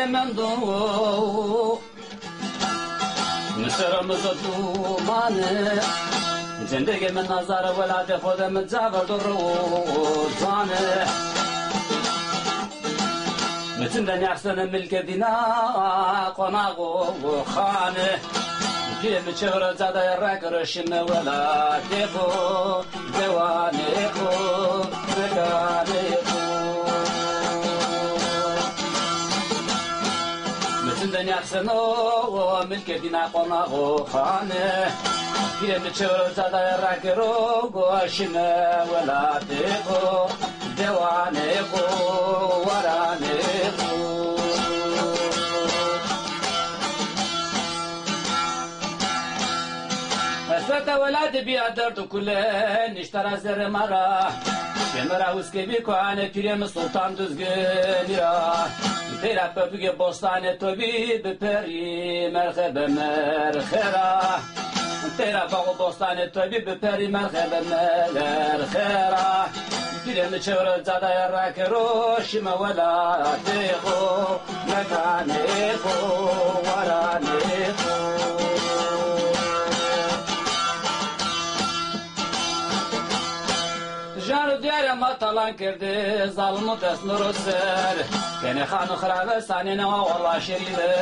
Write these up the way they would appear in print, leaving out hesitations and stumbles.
من دو مسرمز دومانه زندگی من نظر ولاد خودم جابر در روزانه مثل دنیا احسن ملک دینا قناق و خانه گیم چهره زده رکرشم ولاد خو دیوانه خو مکانه خو مثل دنیا احسن ملک دینا قناق و خانه گیم چهره زده رکرشم ولاد خو دیوانه خو ورانه خو اسفت ولاد بیادر کله نشتر زر مرا کمرا وسکبی کوانه پیرم سلطان düzgünira تیرا پپگ بستان تو بی بپری مرخب مرخرا تیرا باغ بستان تو بی بپری مرخب مرخرا پیرم چور زاده راکروش مولا دیخو مکانه خو ورانه خو جارو دیار ما طلان کرده ظالم و تسنور سر کنه خانو خرابه سانی نوا والله شریبه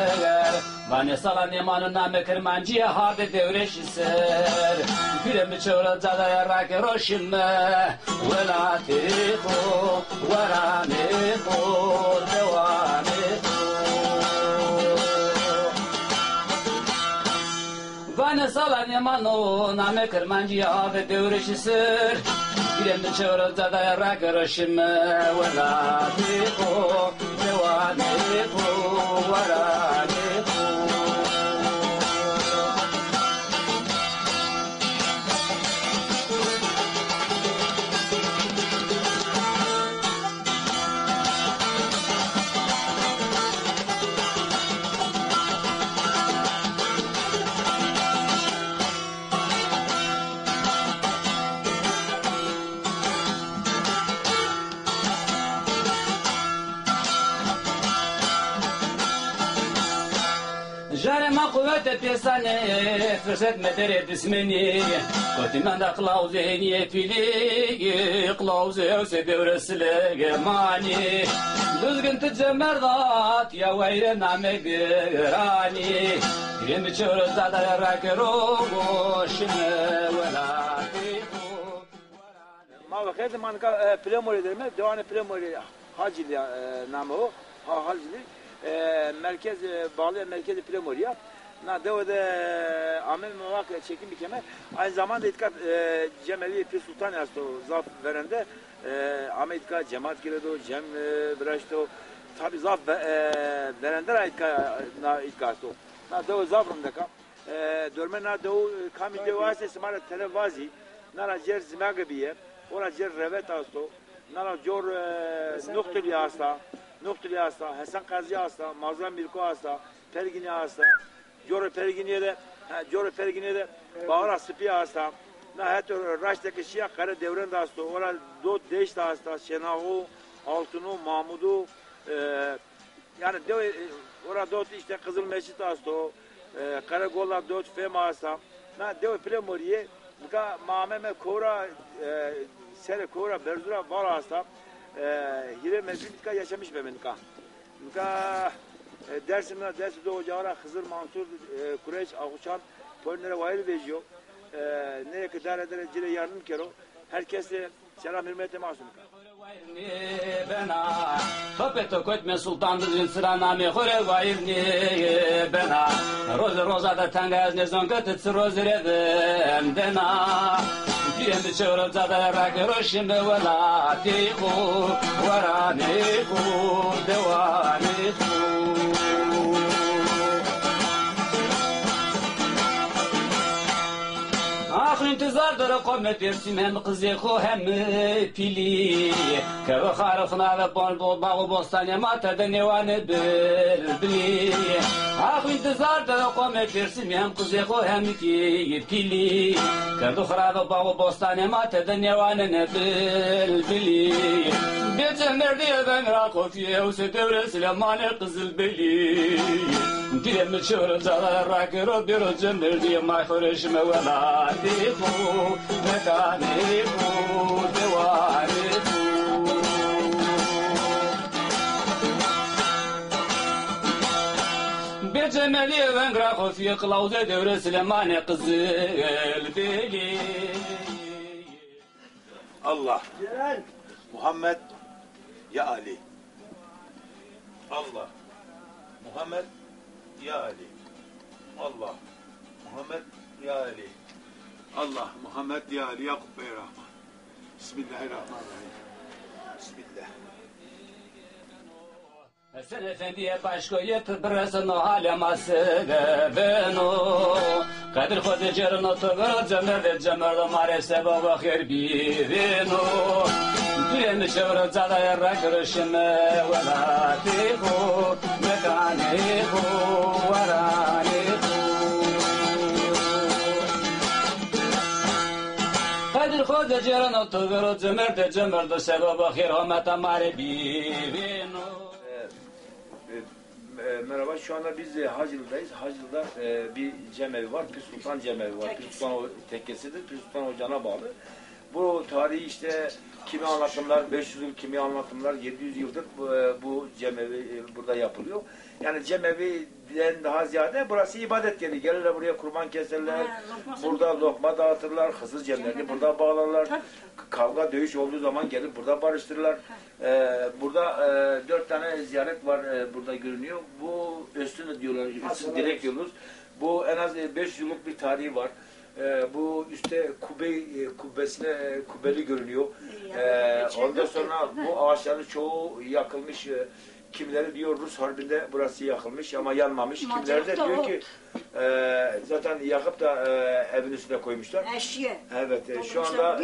وانی سالان ایمانو نام کرمانجی هارد دورش سر پیرم چورا زاده راک روشم ولاتی خو ورانی خو دوانی خو وانی سالان ایمانو نام کرمانجی هارد دورش سر پیرم چور زده رکرشم ولادی خو دوانی خو ورانی خو جار ما قوت پیسانه فرصت مدر دسمنی قوتی من دا قلاو ذهنی پیلی قلاو زیوسی بیورسلی مانی düzgün tecemmerdات یا ویر نامه گرانی یم چور زاده رکرو گوشم ولاتی ما وقت من کا پلموری درمه دوان پلموری hacili namı o hacili merkez bağlı merkezi Primorya. Na devede amel muvak çekim bir kemer. Aynı zamanda itkat Cemeli Pir Sultan Yasto zaf verende Ahmet cemaat giredo cem bıraşto tabi zaf verende itkasto. Na dev zafrında ka dörme na dev kami devase smara televazi na cer zimagabiye ora cer revet asto na jor nokteli hasta Nuhtuli hasta, Hasan Kazi hasta, Mazlum Milko hasta, Pergini hasta, Jor Pergini'ye de Bağra Sıpi hasta, na hatta Raş'taki Şia Kara Devren de hasta, ora Dot Deş de hasta, Şenahu, Altunu, Mahmudu, yani ora Dot işte Kızıl Meşit hasta, Karagolla Dot Fema hasta, na dev Primorye, muka Mahmeme Kora, Sere Kora Berzura var hasta. Hire mevcut yaşamış bebenika. Muka Dersim'de Dersim'de ocağa Hızır Mansur Kureyş Ağuşan Polinere vayil vejiyor. Nereye kadar eder cile yardım kero. Herkese selam hürmete masum. بنا خبتو كنت من سلطان دزين سرانا مخورة وعيرني بنا روز روزا دا تنگاز نزون كتت روز ردن دنا كيم بشورب زادا راك روشم ولاتي خو وراني خو دواني خو آخر انتظار در قوم پیرسیم هم قزی خو هم پیلی که خارخنا و باغ و بستان ما تدنیوان بلبلی آخر انتظار در قوم پیرسیم هم قزی خو هم پیلی که خراب باغ و بستان ما تدنیوان بلبلی Geçenler diye ben Rakofiye Ose devre Süleyman'e Kızılbeli Dilemi çığırıncalar rakır bir cemir diye mahfırışme velâdi bu Mekâni bu devâni bu Becemeli ben Rakofiye Kılavze devre Süleyman'e Kızılbeli Allah. Muhammed ya Ali. Allah. Muhammed ya Ali. Allah. Muhammed ya Ali. Allah. Muhammed ya Ali. Yakup Bey Rahman. Bismillahirrahmanirrahim. Bismillah. Sen efendiye başkoyet bırasın o haleması beno Kadir Hoca cerno tıgır cemerde cemerde marese baba kher birino Düremi çevre cadaya rakırışime velatihu mekanihu varanihu Kadir Hoca cerno tıgır cemerde sebaba kher hamata mare birino Merhaba, şu anda biz Hacılı'dayız. Hacılı'da bir cemevi var, Pir Sultan cemevi var. Pir Sultan tekkesidir, Pir Sultan Ocağı'na bağlı. Bu tarihi işte kimi anlatımlar, 500 yıl kimi anlatımlar, 700 yıldır bu cemevi burada yapılıyor. Yani cemeviden daha ziyade burası ibadet yeri. Gelirler buraya kurban keserler, burada lokma dağıtırlar, Hızır cemlerini burada bağlarlar. Kavga, dövüş olduğu zaman gelip burada barıştırırlar. Burada 4 tane ziyaret var burada görünüyor. Bu Öztürk diyorlar, direkt yoluz. Bu en az 500 yıllık bir tarihi var. Bu üstte kubbeli görünüyor. Ondan sonra bu ağaçların çoğu yakılmış. Kimileri diyor Rus Harbi'nde burası yakılmış ama yanmamış. Kimileri de diyor ki zaten yakıp da evin üstüne koymuşlar. Evet, şu anda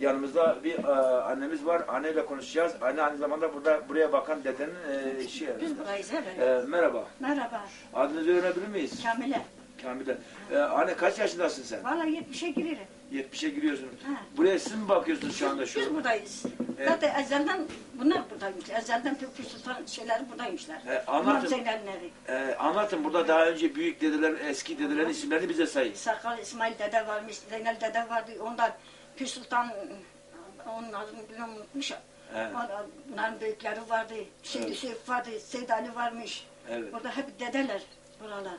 yanımızda bir annemiz var. Anneyle konuşacağız. Anne aynı zamanda buraya bakan dedenin işi. Biz burayız, evet. Merhaba. Merhaba. Adınızı öğrenebilir miyiz? Kamile. Kamile. Anne kaç yaşındasın sen? Vallahi 70'e girerim. 70'e giriyorsun. Ha. Buraya siz mi bakıyorsunuz şu anda? Biz buradayız. Evet. Zaten ezelden bunlar buradaymış. Ezelden Pir Sultan şeyleri buradaymışlar. Anlatın. Zeynep'leri. Anlatın. Burada daha önce büyük dedeler, eski dedelerin isimlerini bize sayın. Sakal İsmail dede varmış, Zeynel dede vardı. Ondan Pir Sultan, onun adını bilmem unutmuş. Evet. Bunların büyükleri vardı. Şimdi Seyf vardı, Seyd Ali varmış. Evet. Burada hep dedeler buralar.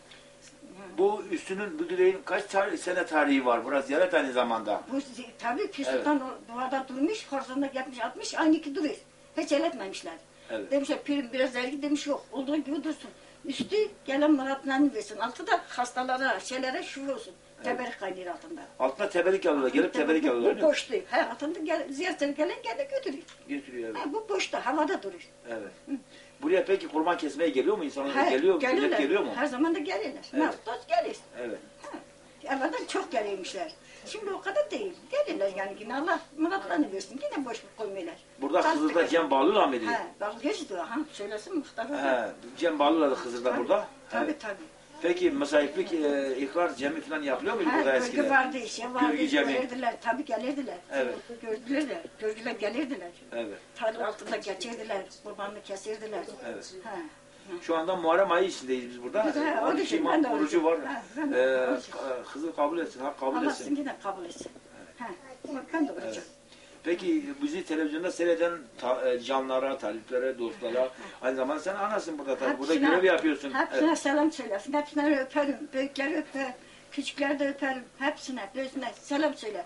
Bu üstünün, bu direğin kaç sene tarihi var? Burası ziyaret aynı zamanda. Bu tabii Pir Sultan duvarda durmuş, horzanda yapmış, atmış, aynı ki duruyor. Hiç el etmemişler. Evet. Demişler pirin biraz ergi demiş yok, olduğu gibi dursun. Üstü gelen Murat'la versin, altı da hastalara, şeylere şuur olsun. Evet. Teberik kaynıyor altında. Altına teberik alıyorlar, gelip teberik alıyorlar. Bu boştu. He, altında ziyaretine gelen gene götürüyor. Getiriyor evet. He, bu boşta, havada durur. Evet. Buraya peki kurban kesmeye geliyor mu insanlar? He, Geliyor mu? gelirler. Millet geliyor mu? Her zaman da gelirler. Evet. Nasıl gelir. Evet. Evvelden çok gelirmişler. Şimdi o kadar değil. Gelirler yani yine Allah muratlarını versin. Yine boş koymuyorlar. Burada Hızır'da Cem Bağlı'la mıydı? He, bak geçti ha. Söylesin muhtarı. He, Cem Bağlı'la da Hızır'da burada. Tabii Evet. tabii. Peki mesahiplik, ikrar cemi falan yapılıyor muydu burada Gölge eskiden? vardı, şey vardı. Gölge cemi. Gelirdiler, tabii gelirdiler. Evet. Gördüler, gördüler gelirdiler. Evet. Tarla altında geçirdiler, kurbanını kesirdiler. Evet. He. Şu anda Muharrem ayı içindeyiz biz burada. Biz de, onun 12 için imam ben de orucu var. orucum. Ha, ben de orucum. Hızır kabul etsin, hak kabul Allah etsin. sizin yine kabul etsin. He. Ben de orucum. Peki bizi televizyonda seyreden canlara, taliplere, dostlara, aynı zamanda sen anasın burada tabii. Burada görev yapıyorsun. Hepsine selam söylesin. Hepsine öperim. Büyükleri öperim. Küçükleri de öperim. Hepsine, böylesine selam söyle.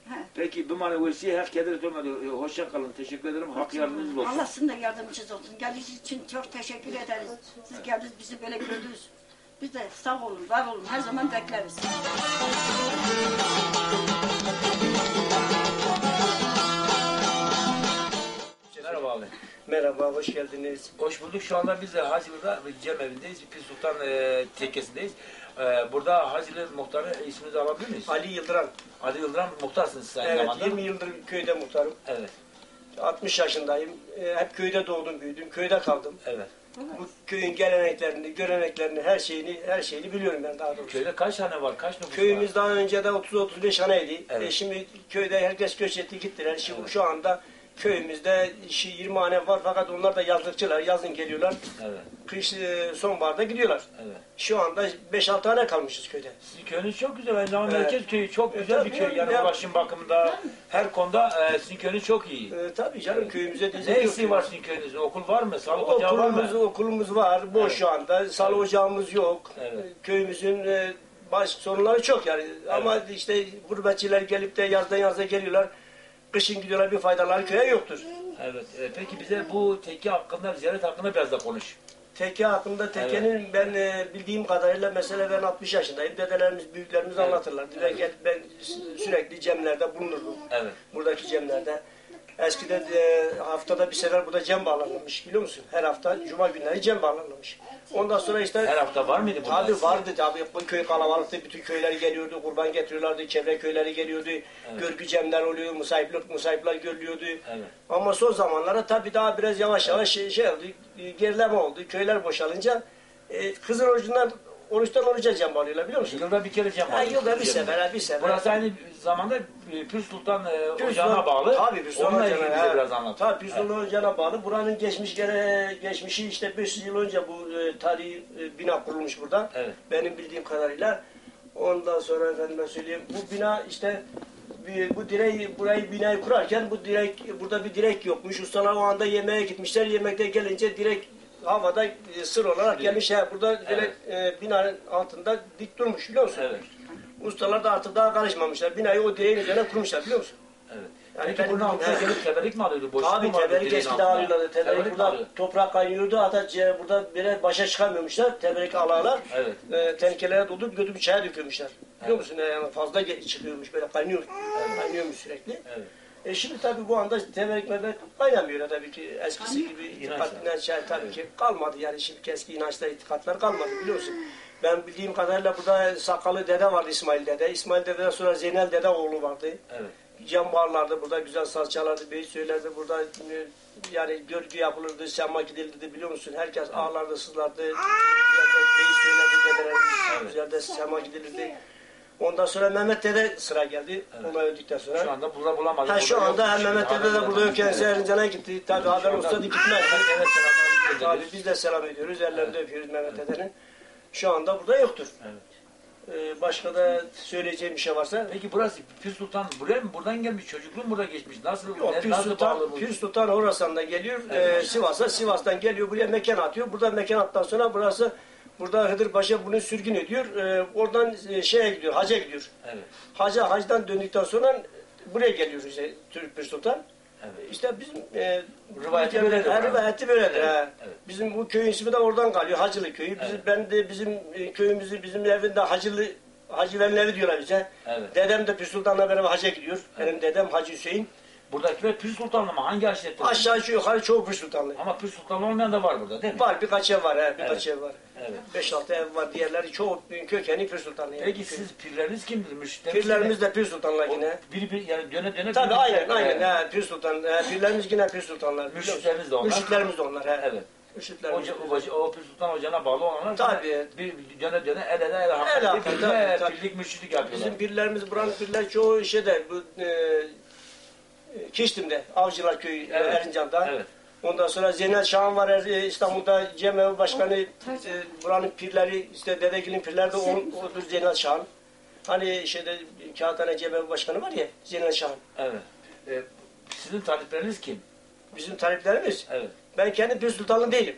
He. Peki bu maneviyesi hak keder olmadı. Hoşça kalın. Teşekkür ederim. Hak yardımcınız olsun. Allah sizin de yardımcınız olsun. Geldiğiniz için çok teşekkür ederiz. Siz geldiniz, bizi böyle gördünüz. Biz de sağ olun, var olun. Her zaman bekleriz. Merhaba abi. Merhaba, hoş geldiniz. Hoş bulduk. Şu anda biz de Hacılı'da cemevindeyiz. Pir Sultan tekkesindeyiz. Burada Hacılı muhtarı isminizi alabilir miyiz? Ali Yıldıran. Ali Yıldıran muhtarsınız siz aynı Evet, zamanda. 20 yıldır köyde muhtarım. Evet. 60 yaşındayım. Hep köyde doğdum, büyüdüm. Köyde kaldım. Evet. Bu köyün geleneklerini, göreneklerini, her şeyini biliyorum ben daha doğrusu. Köyde kaç hane var? Kaç nüfus var? Köyümüz daha önce de 30-35 haneydi. Evet. Şimdi köyde herkes göç etti gittiler. Şimdi şu anda köyümüzde 20 hane var fakat onlar da yazlıkçılar. Yazın geliyorlar. Evet. Kış sonbaharda gidiyorlar. Evet. Şu anda 5-6 hane kalmışız köyde. Sizin köyünüz çok güzel. Aynı zamanda Evet. merkez köyü çok güzel bir Tabii, köy. Yani ya- ulaşım bakımında her konuda sizin köyünüz çok iyi. Tabii canım köyümüze Ne diyecek eksiği yok. var sizin köyünüzde? Okul var mı? Sağlık ocağı var mı? Okulumuz var. Boş Evet. şu anda. Sağlık ocağımız yok. Evet. Köyümüzün baş sorunları çok yani. Ama işte gurbetçiler gelip de yazdan yaza geliyorlar. Kışın gidiyorlar, bir faydaları köye yoktur. Evet. Peki bize bu tekke hakkında, ziyaret hakkında biraz da konuş. Tekke hakkında tekkenin ben bildiğim kadarıyla mesela ben 60 yaşındayım. Dedelerimiz, büyüklerimiz Evet. anlatırlardı. Ben sürekli cemlerde bulunurdum. Evet. Buradaki cemlerde. Eskiden haftada bir sefer burada cem bağlanmış biliyor musun? Her hafta cuma günleri cem bağlanmış. Ondan sonra işte Her hafta var mıydı burada? tabii vardı tabii. Bu köy kalabalıktı. Bütün köyler geliyordu. Kurban getiriyorlardı. Çevre köyleri geliyordu. Görgü cemler oluyor. Musayipler görülüyordu. Evet. Ama son zamanlarda tabii daha biraz yavaş yavaş şey oldu. Gerileme oldu. Köyler boşalınca kızın oruçtan oruca cem bağlıyorlar biliyor musun? Yılda bir kere cem Ha, var. yılda bir sefer, bir sefer. Burası aynı zamanda Pür Sultan Pür Ocağı'na Sultan- bağlı. Tabii Pür Sultan Onunla ilgili Ocağı'na, bize biraz anlat. Tabii Pür Sultan Ocağı'na bağlı. Buranın geçmişi işte 500 yıl önce bu tarihi bina kurulmuş burada. Evet. Benim bildiğim kadarıyla. Ondan sonra efendime söyleyeyim bu bina işte bu binayı kurarken burada bir direk yokmuş. Ustalar o anda yemeğe gitmişler. Yemekte gelince direk havada sır olarak gelmiş. Burada binanın altında dik durmuş biliyor musun? Evet. Ustalar da artık daha karışmamışlar. Binayı o direğin üzerine kurmuşlar biliyor musun? Evet. Yani Peki benim bunun altına bildiğim- gelip teberik mi alıyordu? Boşluk Tabii mu vardı teberik direğin eskiden altına? alıyorlardı. Teberik mi burada alıyor? toprak kaynıyordu. Hatta burada bire başa çıkamıyormuşlar. Teberik alarlar. Evet. Tenkelere doldurup götürüp çaya döküyormuşlar. Biliyor musun? Yani fazla çıkıyormuş böyle kaynıyor. Kaynıyormuş sürekli. Evet. Şimdi tabii bu anda teberik mebek kaynamıyor tabii ki. Eskisi gibi itikat, inanç tabii ki kalmadı. Yani şimdi eski inançlar, itikatlar kalmadı biliyorsun. Ben bildiğim kadarıyla burada Sakalı dede vardı İsmail dede. İsmail dededen sonra Zeynel dede oğlu vardı. Evet. Cem bağlardı burada, güzel saz çalardı, bey söylerdi burada. Yani görgü yapılırdı, sema gidilirdi biliyor musun? Herkes ağlardı, sızlardı. Güzel de bey söylerdi, dedeler. Güzel de sema gidilirdi. Ondan sonra Mehmet dede sıra geldi. Ona öldükten sonra. Şu anda burada bulamadım. Şu anda hem Mehmet dede de burada yok. Kendisi Erincan'a gitti. Tabii haber olsa da gitmez. Evet. Tabii biz de selam ediyoruz. Ellerinde öpüyoruz Mehmet dedenin. Şu anda burada yoktur. Evet. Başka da söyleyeceğim bir şey varsa. Peki burası Pür Sultan buraya mı? Buradan gelmiş. Çocukluğun burada geçmiş. Nasıl? Yok, nasıl bağlı bu? Pür Sultan Horasan'da geliyor. Evet. Sivas'a. Sivas'tan geliyor. Buraya mekan atıyor. Burada mekan attıktan sonra burada Hıdır Paşa bunu sürgün ediyor. Oradan şeye gidiyor. Hacca gidiyor. Evet. Hacdan döndükten sonra buraya geliyor işte Pür Sultan. Evet. İşte bizim Rivayeti böyledir. rivayeti böyledir. Evet, Ha. evet. Bizim bu köyün ismi de oradan kalıyor. Hacılı köyü. Evet. Ben de bizim köyümüzü, bizim evinde Hacıların evi diyorlar bize. Evet. Dedem de Pür Sultan'la beraber hacca gidiyor. Benim dedem Hacı Hüseyin. Buradakiler Pür Sultanlı mı? Hangi aşirette? Aşağı yukarı çoğu Pür Sultanlı. Ama Pür Sultanlı olmayan da var burada değil mi? Var birkaç ev var. Birkaç Evet. ev var. Evet. 5-6 ev var. Diğerleri çoğu kökeni Pür Sultanlı. Yani. Peki siz pirleriniz kimdir? Müşteriniz Pirlerimiz de Pür Sultanlar yine. yani döne Tabii aynen. Evet. He, Pür Sultan. Pirlerimiz yine Pür Sultanlar. Mürşitleriniz de onlar. Mürşitlerimiz de onlar. He. Evet. Mürşitlerimiz. O Pür Sultan Hoca'na bağlı olanlar Tabii. bir döne el El haklı, tabii. birlik mürşitlik yapıyorlar. Bizim pirlerimiz, buranın pirler çoğu şeyde, bu Kiştim'de, Avcılar Köyü, Evet. Erincan'da. Evet. Ondan sonra Zeynel Şahan var İstanbul'da, Cemevi Başkanı, buranın pirleri, işte Dedegil'in pirleri de odur Zeynel Şahan. Hani şeyde Kağıthane Cemevi Başkanı var ya, Zeynel Şahan. Evet. Sizin talipleriniz kim? Bizim taliplerimiz, Evet. ben kendi Pür Sultanlı değilim.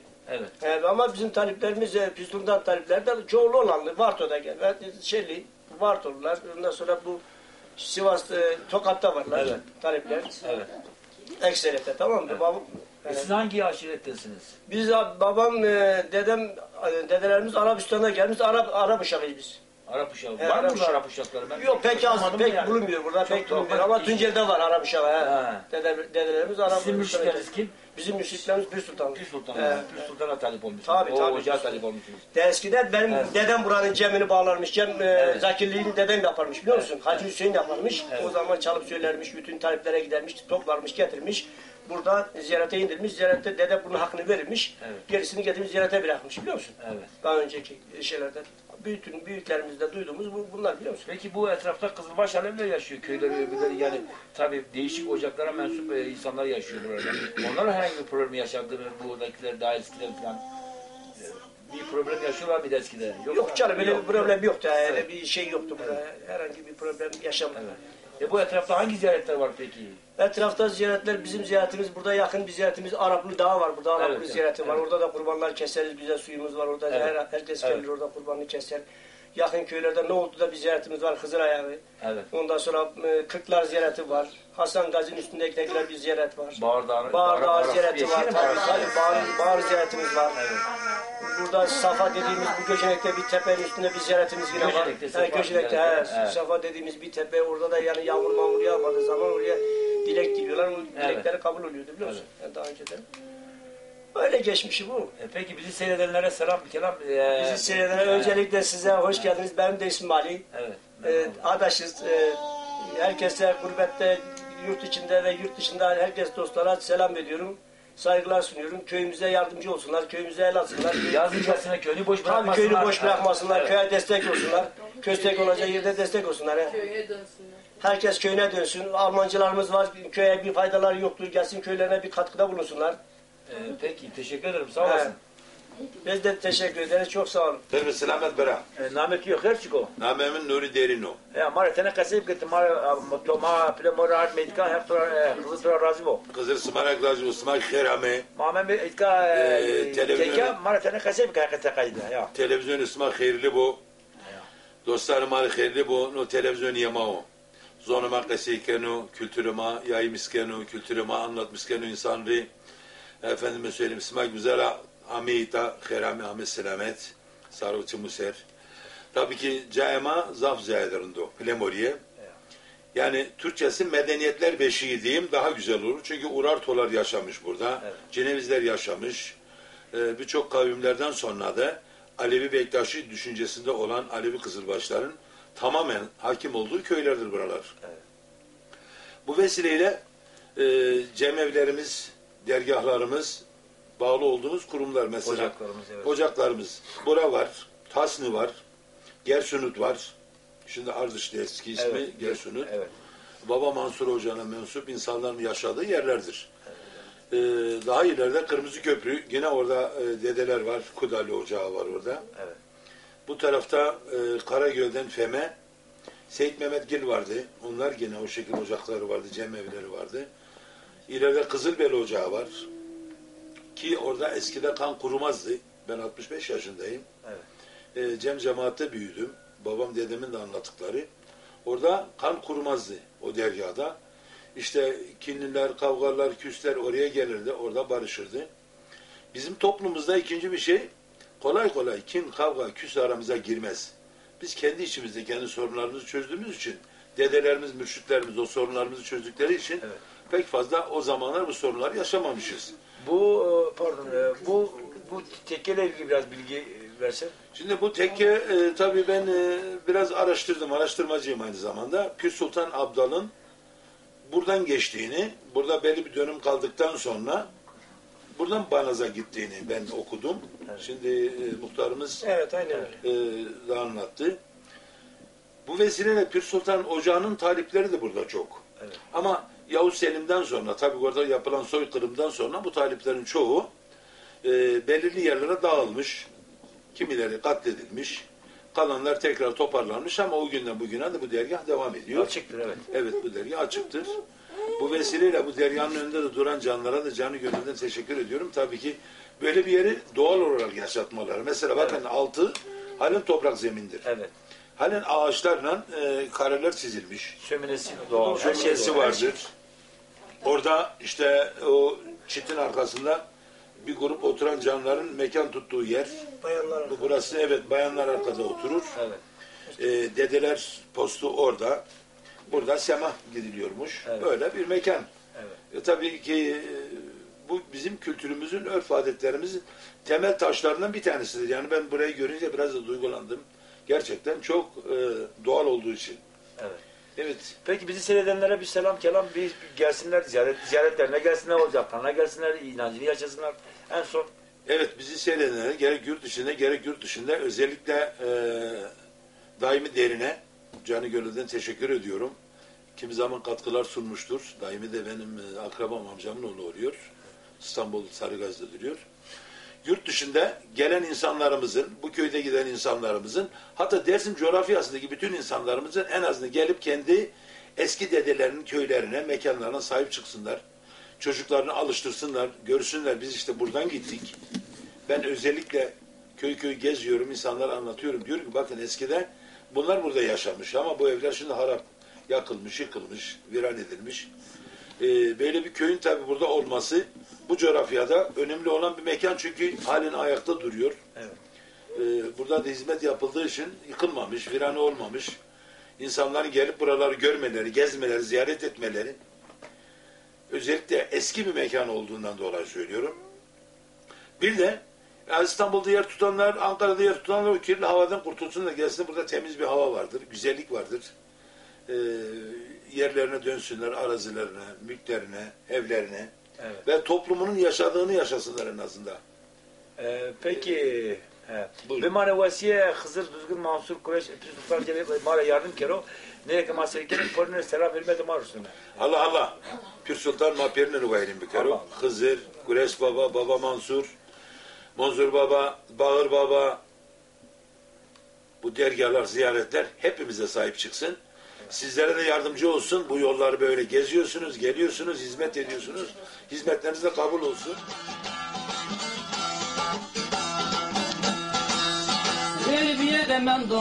Evet. Ama bizim taliplerimiz, Pür Sultan talipleri de çoğulu olanlı, Varto'da gel. Şeyli, Vartolular, ondan sonra bu Sivas, Tokat'ta varlar Evet. talipler. Evet. Ekseriyette tamam mı? Evet. Babam, Siz hangi aşirettensiniz? biz babam, dedelerimiz Arabistan'a gelmiş, Arap uşağıyız biz. Arap uşağı. Evet, Var mı Arap burada uşağı. Arap uşakları? Ben Yok pek az, bulamadım pek yani. bulunmuyor burada, Çok pek da bulunmuyor ufak ama bir- Tunceli'de var Arap uşağı. Ha. Dedelerimiz Arap Sizin müşrikleriniz kim? Bizim müşriklerimiz Pür Sultan. Pür Sultan. Evet. Pür Sultan'a talip olmuşsunuz. Tabii, O tabii. ocağa talip olmuşsunuz. Eskiden benim Evet. dedem buranın cemini bağlarmış. Evet. Zakirliğini dedem yaparmış biliyor musun? Hacı Hüseyin yaparmış. Evet. O zaman çalıp söylermiş, bütün taleplere gidermiş, toplarmış, getirmiş. Burada ziyarete indirmiş. Ziyarette dede bunun hakkını verilmiş. Evet. Gerisini getirmiş ziyarete bırakmış biliyor musun? Evet. Daha önceki şeylerde. bütün büyüklerimizde duyduğumuz bunlar, biliyor musun? Peki bu etrafta Kızılbaş alemler yaşıyor. Köyleri öbürleri, yani tabii değişik ocaklara mensup insanlar yaşıyor burada. Onlar herhangi bir problem yaşadığını, buradakiler daha eskiler falan bir problem yaşıyorlar mıydı eskiden? Yok canım, böyle bir problem yoktu. Öyle bir şey yoktu burada. Herhangi bir problem yaşamadık. Evet. Bu etrafta hangi ziyaretler var peki? Etrafta ziyaretler, bizim ziyaretimiz burada yakın bir ziyaretimiz, Araplı Dağı var. Burada Araplı Evet, ziyareti evet. var. Orada da kurbanlar keseriz, güzel suyumuz var. Orada herkes gelir orada kurbanını keser. Yakın köylerde ne oldu da bir ziyaretimiz var, Hızır Ayağı. Evet. Ondan sonra Kırklar ziyareti var. Hasan Gazi'nin üstündekiler bir ziyaret var. Bağır Dağı ziyareti var. Bağır ziyaretimiz var. Evet. Burada Safa dediğimiz bu Göcenek'te bir tepenin üstünde bir ziyaretimiz yine var. Göcenek'te evet. Safa dediğimiz bir tepe, orada da yani yağmur yağmadığı zaman oraya dilek diliyorlar. O dilekleri kabul oluyordu, biliyor musun? Yani daha önceden. Öyle geçmişi bu. Peki bizi seyredenlere selam kelam. Bizi seyredenlere öncelikle size hoş geldiniz. Benim de ismim Ali. Evet. Adaşız. Herkese gurbette, yurt içinde ve yurt dışında herkes dostlara selam ediyorum. Saygılar sunuyorum. Köyümüze yardımcı olsunlar. Köyümüze el atsınlar. Yazın gelsinler, köyünü boş Tabii bırakmasınlar. köyünü boş bırakmasınlar. Evet. Köye destek olsunlar. Köstek olacağı yerde destek olsunlar. Köyüne dönsünler. Herkes köyüne dönsün. Almancılarımız var. Köye bir faydaları yoktur. Gelsin köylerine bir katkıda bulunsunlar. Peki, teşekkür ederim. Sağ olasın. Biz de teşekkür ederiz. Çok sağ olun. Terve selamet bera. Namet yok, her çıko. Namemin Nuri Derino. Ya, mara tane kasayıp gitti. Mara plemora art medika hep kızı tura razı bu. Kızır Sımarak Lazı Osman Kherame. Mama bir etka televizyon- teka mara tane kasayıp kayakta kaydı ya. Televizyon ismi hayırlı bu. Dostlarım hayırlı bu. No televizyon yemao. Zonuma kasıykenu, kültürüme yaymışkenu, kültürüme anlatmışkenu insanları. Efendime söyleyeyim, ismi güzel amita Kherame Ahmet Selamet. Sarıçı Muser. Tabii ki caema zaf zayederinde Plemoriye. Yani Türkçesi medeniyetler beşiği diyeyim daha güzel olur. Çünkü Urartolar yaşamış burada. Evet. Cenevizler yaşamış. Birçok kavimlerden sonra da Alevi Bektaşi düşüncesinde olan Alevi Kızılbaşların tamamen hakim olduğu köylerdir buralar. Evet. Bu vesileyle cemevlerimiz, dergahlarımız, bağlı olduğumuz kurumlar mesela. Ocaklarımız, evet. Ocaklarımız. Bura var, Tasni var, Gersunut var. Şimdi Ardış'ta eski ismi Evet. Gersunut. Evet. Baba Mansur Hoca'na mensup insanların yaşadığı yerlerdir. Daha ileride Kırmızı Köprü, yine orada dedeler var, Kudali Ocağı var orada. Evet. Bu tarafta Karagöl'den Feme, Seyit Mehmet Gil vardı. Onlar yine o şekilde ocakları vardı, cemevleri vardı. İleride Kızılbeli Ocağı var. Ki orada eskide kan kurumazdı. Ben 65 yaşındayım. Evet. Cem cemaatte büyüdüm. Babam dedemin de anlattıkları. Orada kan kurumazdı o dergahda. İşte kinliler, kavgalar, küsler oraya gelirdi. Orada barışırdı. Bizim toplumumuzda ikinci bir şey, kolay kolay kin, kavga, küs aramıza girmez. Biz kendi içimizde kendi sorunlarımızı çözdüğümüz için, dedelerimiz, mürşitlerimiz o sorunlarımızı çözdükleri için Evet. pek fazla o zamanlar bu sorunları yaşamamışız. Bu tekkeyle ilgili biraz bilgi versen. Şimdi bu tekke tabii ben biraz araştırdım, araştırmacıyım aynı zamanda. Pir Sultan Abdal'ın buradan geçtiğini, burada belli bir dönüm kaldıktan sonra buradan Banaz'a gittiğini ben okudum. Evet. Şimdi muhtarımız Evet, aynen öyle. da anlattı. Bu vesileyle Pir Sultan Ocağı'nın talipleri de burada çok. Evet. Ama Yavuz Selim'den sonra, tabii orada yapılan soykırımdan sonra bu taliplerin çoğu belirli yerlere dağılmış. Kimileri katledilmiş. Kalanlar tekrar toparlanmış ama o günden bugüne de bu dergah devam ediyor. Açıktır, evet. Evet, bu dergah açıktır. Bu vesileyle bu dergahın önünde de duran canlara da canı gönülden teşekkür ediyorum. Tabii ki böyle bir yeri doğal olarak yaşatmaları. Mesela bakın altı halen toprak zemindir. Evet. Halen ağaçlarla kareler çizilmiş. Şöminesi doğal. Her şey Şöminesi doğal. vardır. Orada işte o çitin arkasında bir grup oturan canların mekan tuttuğu yer. Bayanlar. Burası evet bayanlar arkada oturur. Evet. Dedeler postu orada. Burada semah gidiliyormuş. Evet. Böyle bir mekan. Evet. Tabii ki bu bizim kültürümüzün, örf adetlerimizin temel taşlarından bir tanesidir. Yani ben burayı görünce biraz da duygulandım. Gerçekten çok doğal olduğu için. Evet. Evet. Peki bizi seyredenlere bir selam kelam, bir gelsinler ziyaretlerine gelsinler, ocaklarına gelsinler, inancını yaşasınlar. En son Evet, bizi seyredenlere gerek yurt dışında gerek yurt dışında özellikle Daimi Derin'e canı gönülden teşekkür ediyorum. Kimi zaman katkılar sunmuştur. Daimi de benim akrabam, amcamın oğlu oluyor. İstanbul Sarıgaz'da duruyor. Yurt dışında gelen insanlarımızın, bu köyde giden insanlarımızın, hatta Dersim coğrafyasındaki bütün insanlarımızın en azından gelip kendi eski dedelerinin köylerine, mekanlarına sahip çıksınlar. Çocuklarını alıştırsınlar, görsünler. Biz işte buradan gittik. Ben özellikle köy köy geziyorum, insanlara anlatıyorum. Diyorum ki bakın eskiden bunlar burada yaşamış ama bu evler şimdi harap, yakılmış, yıkılmış, viran edilmiş. Böyle bir köyün tabi burada olması bu coğrafyada önemli olan bir mekan çünkü halen ayakta duruyor. Evet. Burada da hizmet yapıldığı için yıkılmamış, viranı olmamış. İnsanların gelip buraları görmeleri, gezmeleri, ziyaret etmeleri özellikle eski bir mekan olduğundan dolayı söylüyorum. Bir de İstanbul'da yer tutanlar, Ankara'da yer tutanlar o kirli havadan kurtulsun da gelsin. Burada temiz bir hava vardır, güzellik vardır. Yerlerine dönsünler, arazilerine, mülklerine, evlerine ve toplumunun yaşadığını yaşasınlar en azından. Peki به ما واسیه خزر düzgün Mansur Kureş Türkler gelip bana yardım kero nereye masayken porne selam vermedi marusuna. Allah Allah. Pir Sultan Mapir'in vayrim bir kere. Hızır, Kureş Baba, Baba Mansur, Manzur Baba, Bağır Baba, bu dergahlar, ziyaretler hepimize sahip çıksın. Sizlere de yardımcı olsun. Bu yolları böyle geziyorsunuz, geliyorsunuz, hizmet ediyorsunuz. Hizmetleriniz de kabul olsun. Zerbiye mendo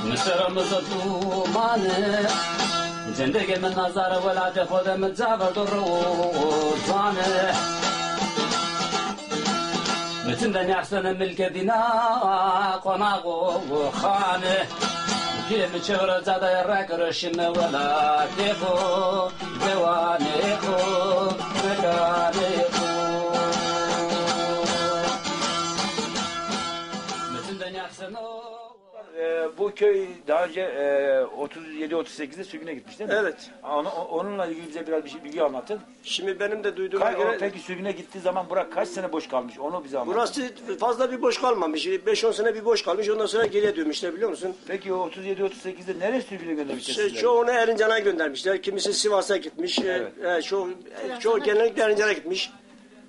Mısırımızı dumanı Cendegemin nazarı velade Khodemin cavardır uzanı Mütünden yaxsını milke dina Konağı khanı Gemi çevre cadaya rakırışını velade bu Devane bu Mekane bu Bu köy daha önce 37-38'de sürgüne gitmiş değil mi? Evet. Onunla ilgili bize biraz bir şey, bilgi anlatın. Şimdi benim de duyduğuma göre... Peki sürgüne gittiği zaman Burak kaç sene boş kalmış? Onu bize anlatın. Burası fazla bir boş kalmamış. 5-10 sene bir boş kalmış. Ondan sonra geriye dönmüşler biliyor musun? Peki o 37-38'de nereye sürgüne göndermişler sizleri? Çoğunu Erincan'a göndermişler. Kimisi Sivas'a gitmiş. Evet. Çoğu genellikle Erincan'a gitmiş.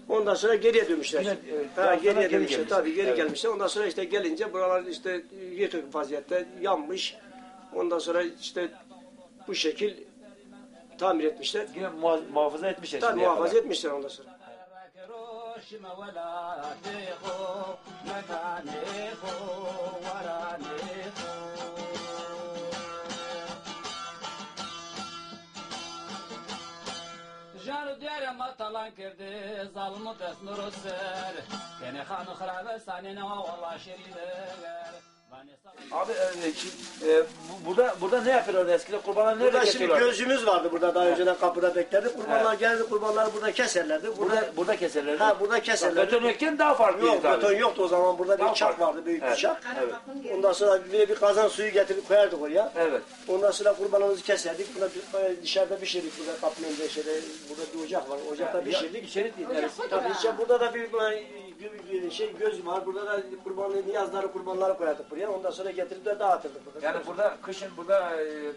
Ondan sonra geriye dönmüşler. Geriye dönmüşler. gelmiş. Tabii geri Evet. gelmişler. Ondan sonra işte gelince buralar işte yıkık vaziyette yanmış. Ondan sonra işte bu şekil tamir etmişler. Yine muhafaza etmişler. Tabii şimdiye muhafaza kadar. etmişler ondan sonra. Jar diyare matalan kirdi zalmı tesnuru ser Beni hanı khrabe sanine valla şeriler Abi burada ne yapıyorlar eskiden? Kurbanlar nerede Burada şimdi kesiyorlar? gözümüz vardı burada daha önceden kapıda beklerdi. Kurbanlar geldi, kurbanları burada keserlerdi. Burada keserler. Burada keserlerdi. Beton yokken daha farklıydı Yok, tabii. beton yoktu o zaman. Burada Daha bir çak farklı. vardı, büyük Evet. bir çak. Evet. Ondan sonra bir kazan suyu getirip koyardık oraya. Evet. Ondan sonra kurbanımızı keserdik. Burada dışarıda pişirdik. Burada kapının önünde burada bir ocak var. Ocakta pişirdik. İçeri değil. Tabii işte burada da bir göz var. Burada da niyazları, kurbanları koyardık buraya. Ondan sonra getirip de dağıtırdık burada. Yani burada kışın burada